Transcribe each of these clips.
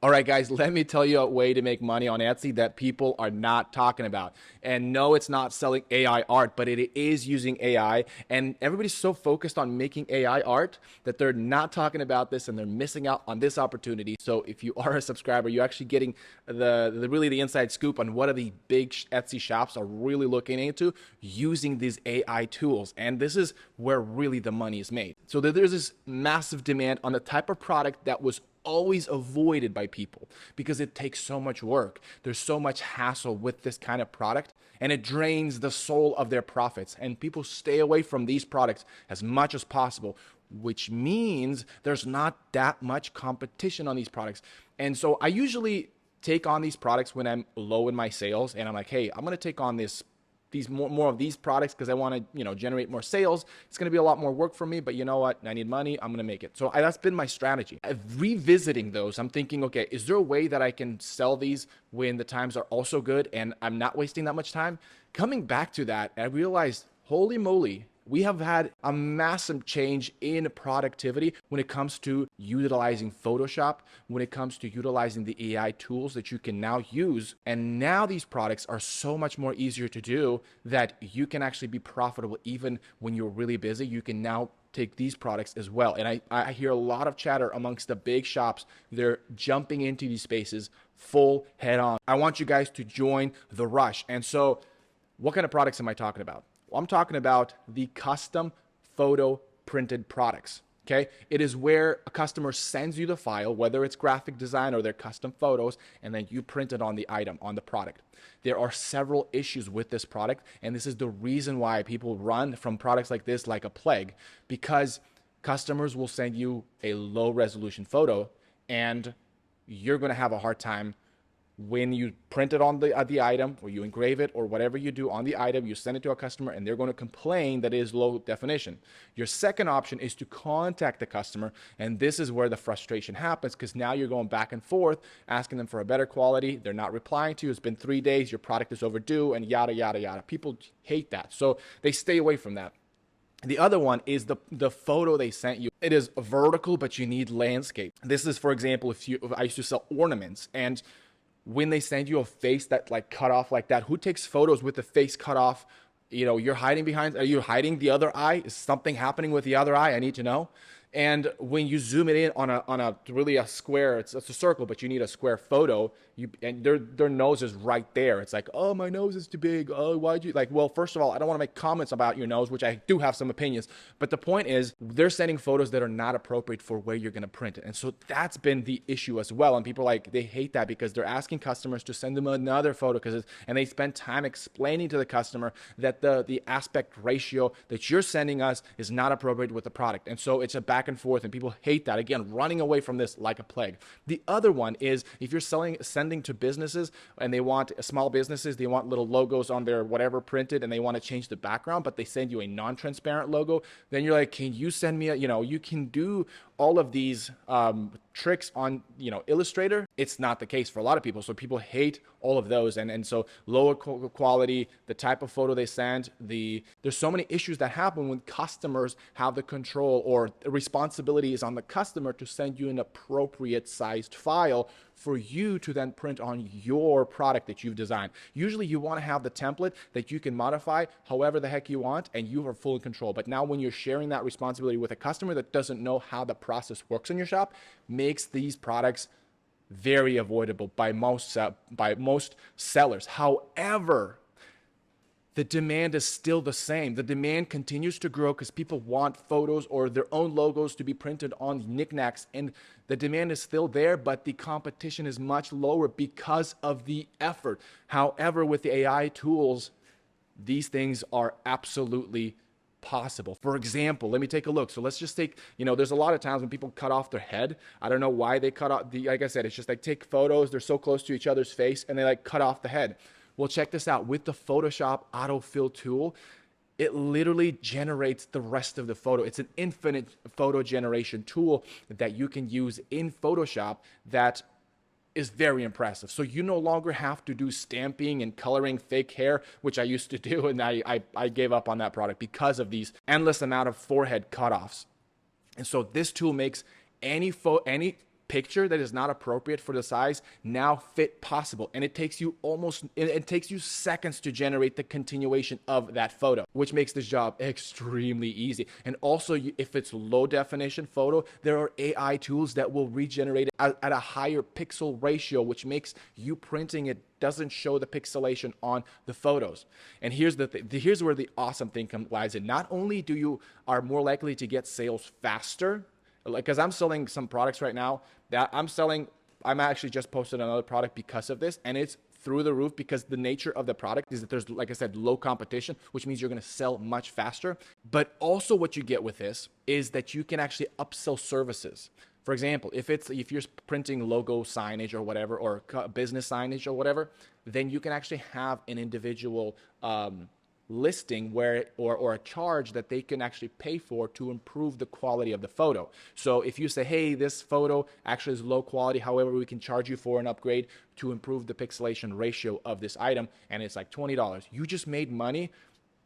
All right, guys, let me tell you a way to make money on Etsy that people are not talking about. And no, it's not selling AI art, but it is using AI. And everybody's so focused on making AI art that they're not talking about this and they're missing out on this opportunity. So if you are a subscriber, you're actually getting really the inside scoop on what are the big Etsy shops are really looking into using these AI tools. And this is where really the money is made. So there's this massive demand on the type of product that was always avoided by people because it takes so much work. There's so much hassle with this kind of product and it drains the soul of their profits. And people stay away from these products as much as possible, which means there's not that much competition on these products. And so I usually take on these products when I'm low in my sales and I'm like, hey, I'm going to take on these more of these products because I want to, generate more sales. It's going to be a lot more work for me, but you know what? I need money. I'm going to make it. So that's been my strategy. Revisiting those, I'm thinking, okay, is there a way that I can sell these when the times are also good and I'm not wasting that much time? Coming back to that, I realized, holy moly, we have had a massive change in productivity when it comes to utilizing Photoshop, when it comes to utilizing the AI tools that you can now use. And now these products are so much more easier to do that you can actually be profitable even when you're really busy. You can now take these products as well. And I hear a lot of chatter amongst the big shops. They're jumping into these spaces full head on. I want you guys to join the rush. And so what kind of products am I talking about? Well, I'm talking about the custom photo printed products. Okay, it is where a customer sends you the file, whether it's graphic design or their custom photos, and then you print it on the item, on the product. There are several issues with this product, and this is the reason why people run from products like this like a plague, because customers will send you a low resolution photo, and you're going to have a hard time when you print it on the item or you engrave it or whatever you do on the item, you send it to a customer and they're going to complain that it is low definition. Your second option is to contact the customer, and this is where the frustration happens because now you're going back and forth asking them for a better quality. They're not replying to you. It's been 3 days. Your product is overdue and yada, yada, yada. People hate that. So they stay away from that. The other one is the photo they sent you. It is vertical, but you need landscape. This is, for example, if I used to sell ornaments, and when they send you a face that like cut off like that, who takes photos with the face cut off? You're hiding behind, are you hiding the other eye? Is something happening with the other eye? I need to know. And when you zoom it in on a really a square, it's a circle, but you need a square photo. And their nose is right there. It's like, oh, my nose is too big. Oh, why'd you well, first of all, I don't want to make comments about your nose, which I do have some opinions. But the point is, they're sending photos that are not appropriate for where you're going to print it. And so that's been the issue as well. And people they hate that because they're asking customers to send them another photo and they spend time explaining to the customer that the aspect ratio that you're sending us is not appropriate with the product. And so it's a back and forth, and people hate that. Again, running away from this like a plague. The other one is if you're sending to businesses and they want small businesses, they want little logos on their whatever printed and they want to change the background, but they send you a non-transparent logo, then you're like, can you send me you can do all of these tricks on Illustrator. It's not the case for a lot of people, so people hate all of those, and so lower quality, the type of photo they send, there's so many issues that happen when customers have the control, or the responsibility is on the customer to send you an appropriate sized file for you to then print on your product that you've designed. Usually you want to have the template that you can modify however the heck you want, and you are full in control. But now when you're sharing that responsibility with a customer that doesn't know how the process works in your shop, makes these products very avoidable by most sellers. However, the demand is still the same. The demand continues to grow because people want photos or their own logos to be printed on knickknacks, and the demand is still there, but the competition is much lower because of the effort. However, with the AI tools, these things are absolutely possible. For example, let me take a look. So let's just take, there's a lot of times when people cut off their head. I don't know why they cut off like I said, it's just like take photos, they're so close to each other's face and they cut off the head. Well, check this out. With the Photoshop autofill tool, it literally generates the rest of the photo. It's an infinite photo generation tool that you can use in Photoshop that is very impressive. So you no longer have to do stamping and coloring fake hair, which I used to do, and I gave up on that product because of these endless amount of forehead cutoffs. And so this tool makes any picture that is not appropriate for the size now fit possible. And it takes you seconds to generate the continuation of that photo, which makes this job extremely easy. And also, if it's low definition photo, there are AI tools that will regenerate it at a higher pixel ratio, which makes you printing it doesn't show the pixelation on the photos. And here's where the awesome thing lies in. Not only are more likely to get sales faster, like, because I'm selling some products right now that I'm actually just posted another product because of this, and it's through the roof because the nature of the product is that there's, like I said, low competition, which means you're going to sell much faster. But also what you get with this is that you can actually upsell services. For example, if you're printing logo signage or whatever, or business signage or whatever, then you can actually have an individual listing or a charge that they can actually pay for to improve the quality of the photo. So if you say, hey, this photo actually is low quality, however, we can charge you for an upgrade to improve the pixelation ratio of this item, and it's like $20. You just made money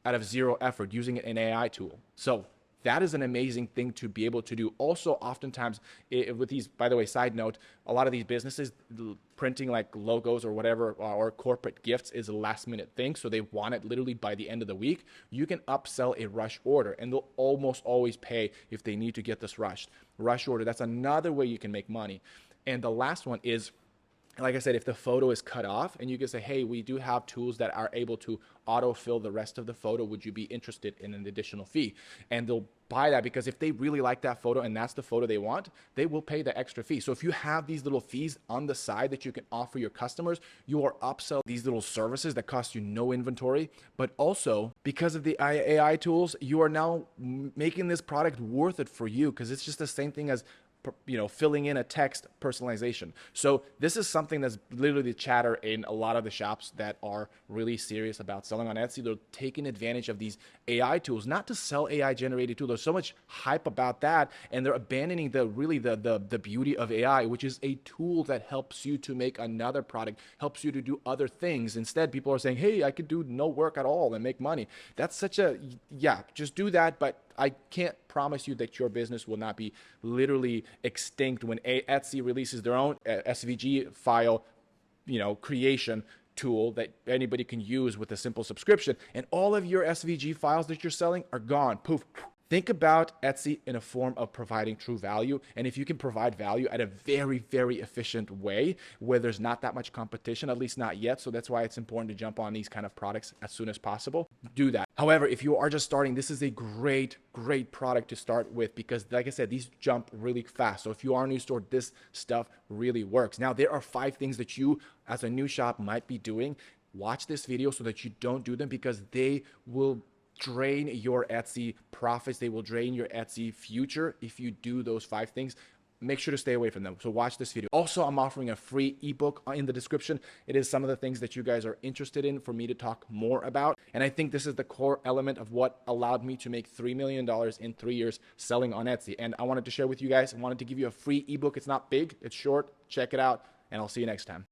out of zero effort using an AI tool. So that is an amazing thing to be able to do. Also, oftentimes with these, by the way, side note, a lot of these businesses printing like logos or whatever, or corporate gifts is a last minute thing. So they want it literally by the end of the week. You can upsell a rush order, and they'll almost always pay if they need to get this rush order. That's another way you can make money. And the last one is, like I said, if the photo is cut off, and you can say, hey, we do have tools that are able to autofill the rest of the photo. Would you be interested in an additional fee? And they'll buy that, because if they really like that photo and that's the photo they want, they will pay the extra fee. So if you have these little fees on the side that you can offer your customers, you are upselling these little services that cost you no inventory. But also, because of the AI tools, you are now making this product worth it for you, because it's just the same thing as filling in a text personalization. So this is something that's literally the chatter in a lot of the shops that are really serious about selling on Etsy. They're taking advantage of these AI tools, not to sell AI generated tools. There's so much hype about that, and they're abandoning the beauty of AI, which is a tool that helps you to make another product, helps you to do other things. Instead, people are saying, hey, I could do no work at all and make money. That's just do that, but I can't promise you that your business will not be literally extinct when Etsy releases their own SVG file, creation tool that anybody can use with a simple subscription, and all of your SVG files that you're selling are gone. Poof. Think about Etsy in a form of providing true value. And if you can provide value at a very, very efficient way where there's not that much competition, at least not yet. So that's why it's important to jump on these kind of products as soon as possible. Do that. However, if you are just starting, this is a great, great product to start with, because like I said, these jump really fast. So if you are a new store, this stuff really works. Now, there are 5 things that you as a new shop might be doing. Watch this video so that you don't do them, because they will drain your Etsy profits. They will drain your Etsy future if you do those 5 things. Make sure to stay away from them. So watch this video. Also, I'm offering a free ebook in the description. It is some of the things that you guys are interested in for me to talk more about. And I think this is the core element of what allowed me to make $3 million in 3 years selling on Etsy. And I wanted to share with you guys. I wanted to give you a free ebook. It's not big, it's short. Check it out, and I'll see you next time.